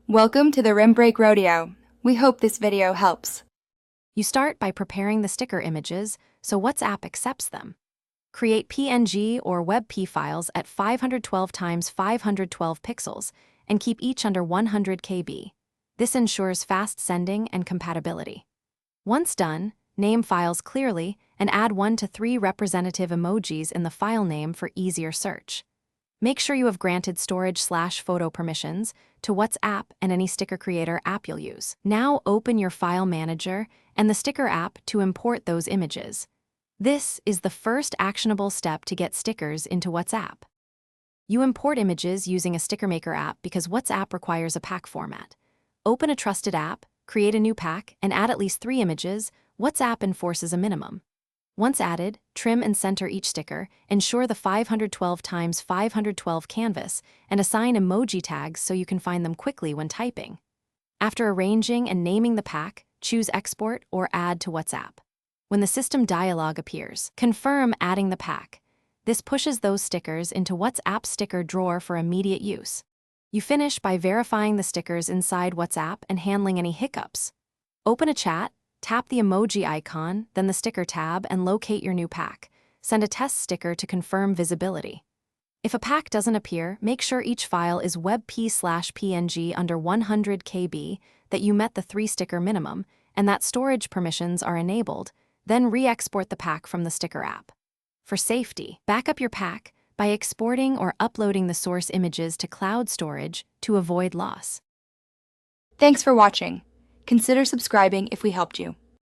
Welcome to the Rim Break Rodeo. We hope this video helps. You start by preparing the sticker images so WhatsApp accepts them. Create PNG or WebP files at 512 x 512 pixels and keep each under 100 KB. This ensures fast sending and compatibility. Once done, name files clearly and add 1 to 3 representative emojis in the file name for easier search. Make sure you have granted storage/photo permissions to WhatsApp and any sticker creator app you'll use. Now open your file manager and the sticker app to import those images. This is the first actionable step to get stickers into WhatsApp. You import images using a sticker maker app because WhatsApp requires a pack format. Open a trusted app, create a new pack, and add at least 3 images. WhatsApp enforces a minimum. Once added, trim and center each sticker, ensure the 512 x 512 canvas, and assign emoji tags so you can find them quickly when typing. After arranging and naming the pack, choose Export or Add to WhatsApp. When the system dialog appears, confirm adding the pack. This pushes those stickers into WhatsApp sticker drawer for immediate use. You finish by verifying the stickers inside WhatsApp and handling any hiccups. Open a chat, tap the emoji icon, then the sticker tab, and locate your new pack. Send a test sticker to confirm visibility. If a pack doesn't appear, make sure each file is WebP/PNG under 100 KB, that you met the 3 sticker minimum, and that storage permissions are enabled. Then re-export the pack from the sticker app. For safety, back up your pack by exporting or uploading the source images to cloud storage to avoid loss. Thanks for watching. Consider subscribing if we helped you.